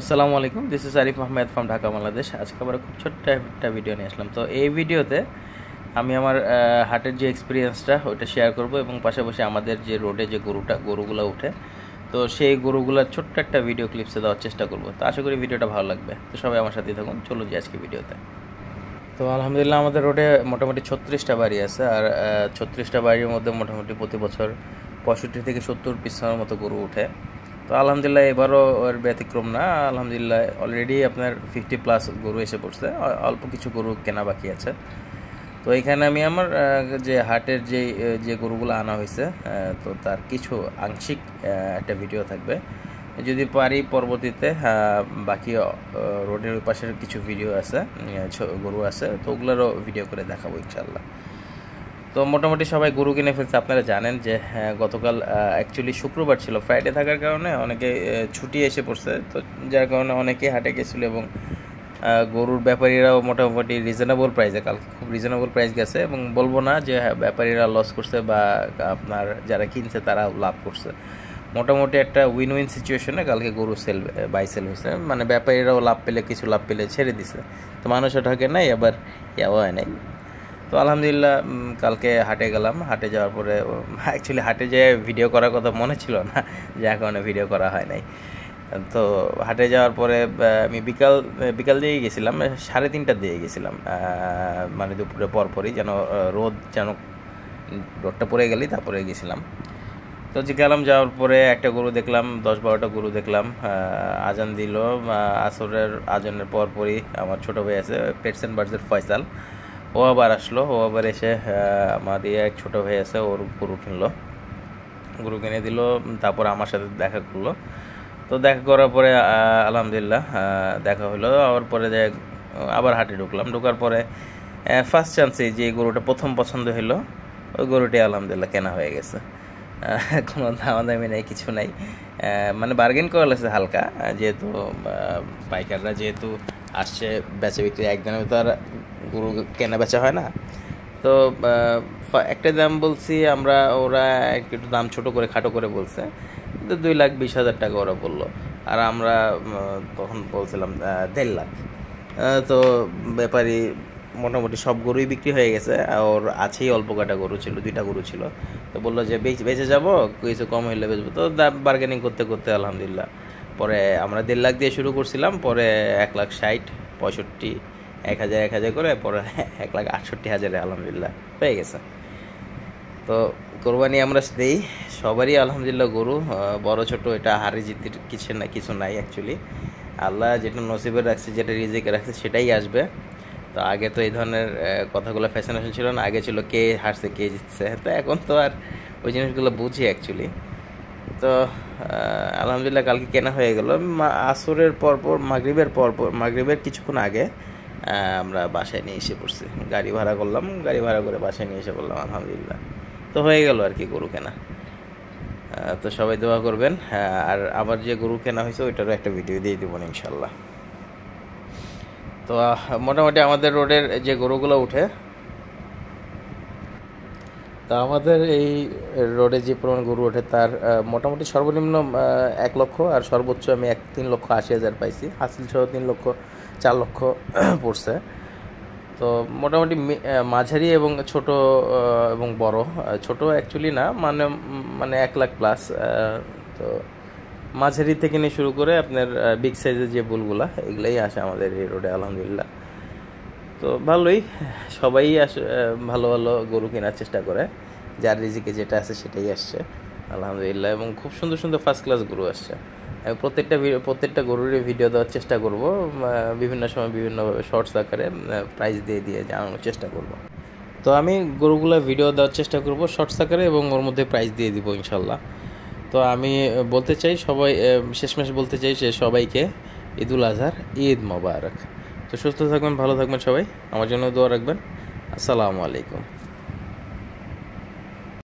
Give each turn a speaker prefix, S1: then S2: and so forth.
S1: আসসালামু আলাইকুম, this is Arif Ahmed from Dhaka Bangladesh. আজকে আবার খুব ছোট্ট একটা ভিডিও নিয়ে আসলাম। তো এই ভিডিওতে আমি আমার হাটের যে এক্সপিরিয়েন্সটা ওইটা শেয়ার করব এবং পাশাপাশি আমাদের যে রোডে যে গরুগুলো উঠে, তো সেই গরুগুলোর ছোট্ট একটা ভিডিও ক্লিপসে দেওয়ার চেষ্টা করব। তো আশা করি ভিডিওটা ভালো লাগবে। তো সবাই আমার সাথেই থাকুন, চলুন যে আজকে ভিডিওতে। তো আলহামদুলিল্লাহ আমাদের রোডে মোটামুটি 36টা বাড়ি আছে, আর 36টা বাড়ির মধ্যে মোটামুটি প্রতি বছর 65 থেকে 70 পিসের মতো গরু উঠে। তো আলহামদুলিল্লাহ এবারও ওর ব্যতিক্রম না। আলহামদুলিল্লাহ অলরেডি আপনার 50+ গরু এসে পড়ছে, অল্প কিছু গরু কেনা বাকি আছে। তো এখানে আমি আমার যে হাটের যে গরুগুলো আনা হয়েছে, তো তার কিছু আংশিক একটা ভিডিও থাকবে। যদি পারি পরবর্তীতে বাকি রোডের ওই পাশের কিছু ভিডিও আছে, গরু আছে, তো ওগুলোরও ভিডিও করে দেখাবো ইনশাল্লাহ। তো মোটামুটি সবাই গরু কিনে ফেলছে। আপনারা জানেন যে গতকাল অ্যাকচুয়ালি শুক্রবার ছিল, ফ্রাইডে থাকার কারণে অনেকে ছুটি এসে পড়ছে, তো যার কারণে অনেকেই হাটে গেছিলো এবং গরুর ব্যাপারীরাও মোটামুটি রিজনেবল প্রাইসে, কাল খুব রিজনেবল প্রাইস গেছে। এবং বলবো না যে ব্যাপারীরা লস করছে বা আপনার যারা কিনছে তারা লাভ করছে। মোটামুটি একটা উইন উইন সিচুয়েশনে কালকে গরু বাই সেল হয়েছে, মানে ব্যাপারীরাও কিছু লাভ পেলে ছেড়ে দিছে। তো মানুষও ঠকে নাই, আবার ইয়াও হয় নাই। তো আলহামদুলিল্লাহ কালকে হাটে গেলাম। হাটে যাওয়ার পরে অ্যাকচুয়ালি হাটে যেয়ে ভিডিও করার কথা মনে ছিল না, যার কারণে ভিডিও করা হয় নাই। তো হাটে যাওয়ার পরে আমি বিকাল দিয়ে গেছিলাম, 3:30টার দিয়ে গেছিলাম, মানে দুপুরে পরপরই, যেন রোদটা পড়ে গেলেই তারপরে গেছিলাম। তো গেলাম, যাওয়ার পরে একটা গরু দেখলাম, 10-12টা গরু দেখলাম। আজান দিল, আসরের আজানের পরপরই আমার ছোটো ভাই আছে পেটস অ্যান্ড বার্ডসের ফয়সাল, ও আবার আসলো। ও আবার এসে আমার এক ছোটো ভাই আছে, ওর গরু কিনে দিল। তারপর আমার সাথে দেখা করলো। তো দেখা করার পরে আলহামদুলিল্লাহ দেখা হলো। আবার পরে আবার হাটে ঢোকার পরে ফার্স্ট চান্সে যে গরুটা প্রথম পছন্দ হলো, ওই গরুটি আলহামদুলিল্লাহ কেনা হয়ে গেছে। কোনো দামাদামি নেই, কিছু নাই, মানে বার্গেন করা লাগছে হালকা, যেহেতু পাইকাররা যেহেতু আসছে বেচা বিক্রি একদিনের ভিতর গরু কেনা বেচা হয় না। তো একটা দাম বলছি আমরা, ওরা একটু দাম ছোট করে খাটো করে বলছে, কিন্তু 2,20,000 টাকা ওরা বললো, আর আমরা তখন বলছিলাম 1.5 লাখ। তো ব্যাপারী মোটামুটি সব গরুই বিক্রি হয়ে গেছে, ওর আছেই অল্প কাটা গরু ছিল, 2টা গরু ছিল। তো বললো যে বেঁচে যাবো, কিছু কম হইলে বেচবো। তো বার্গেনিং করতে করতে আলহামদুলিল্লাহ পরে আমরা 1.5 লাখ দিয়ে শুরু করছিলাম, পরে 1,60,000, 65, 1,000 করে, পরে 1,68,000 আলহামদুলিল্লাহ পেয়ে গেছে। তো কোরবানি আমরা দেই সবারই আলহামদুলিল্লাহ গরু, বড় ছোট, এটা হারি জিতির কিছু নাই অ্যাকচুয়ালি। আল্লাহ যেটা নসিবে রাখছে, যেটা রিজিকে রাখছে সেটাই আসবে। তো আগে তো এই ধরনের কথাগুলো ফ্যাশনেশন ছিল না, আগে ছিল কে হারছে কে জিতছে। তো এখন তো আর ওই জিনিসগুলো বুঝি অ্যাকচুয়ালি। তো আলহামদুলিল্লাহ কালকে কেনা হয়ে গেল। আসরের পরপর মাগরিবের কিছুক্ষণ আগে আমরা বাসায় নিয়ে এসে পড়ছি, গাড়ি ভাড়া করলাম, গাড়ি ভাড়া করে বাসায় নিয়ে এসে পড়লাম আলহামদুলিল্লাহ। তো হয়ে গেল আর কি গরু কেনা। তো সবাই দোয়া করবেন। আর আবার যে গরু কেনা হয়েছে ওইটারও একটা ভিডিও দিয়ে দেবো ইনশাল্লাহ। তো মোটামুটি আমাদের রোডের যে গরুগুলো উঠে, তা আমাদের এই রোডে যে পরিমাণ গরু ওঠে তার মোটামুটি সর্বনিম্ন 1 লক্ষ, আর সর্বোচ্চ আমি 3,80,000 পাইছি। হাসিল সহ 4 লক্ষ পড়ছে। তো মোটামুটি মাঝারি এবং ছোট এবং বড়, ছোট অ্যাকচুয়ালি না, মানে 1 লাখ প্লাস। তো মাঝারি থেকে নিয়ে শুরু করে আপনার বিগ সাইজের যে বুলগুলা, এগুলাই আসে আমাদের এই রোডে আলহামদুলিল্লাহ। তো ভালোই, সবাই ভালো ভালো গরু কেনার চেষ্টা করে, যার রিজিকে যেটা আছে সেটাই আসছে আলহামদুলিল্লাহ। এবং খুব সুন্দর সুন্দর ফার্স্ট ক্লাস গরু আসছে। আমি প্রত্যেকটা গরুরই ভিডিও দেওয়ার চেষ্টা করব, বিভিন্ন সময় বিভিন্নভাবে শর্টস আকারে প্রাইস দিয়ে জানানোর চেষ্টা করব। তো আমি গরুগুলো ভিডিও দেওয়ার চেষ্টা করব শর্টস আকারে, এবং ওর মধ্যে প্রাইস দিয়ে দিব ইনশাল্লাহ। তো আমি বলতে চাই শেষমেশ বলতে চাই যে সবাইকে ঈদুল আজহার ঈদ মোবারক। তো সুস্থ থাকবেন, ভালো থাকবেন সবাই, আমার জন্য দোয়া রাখবেন। আসসালামু আলাইকুম।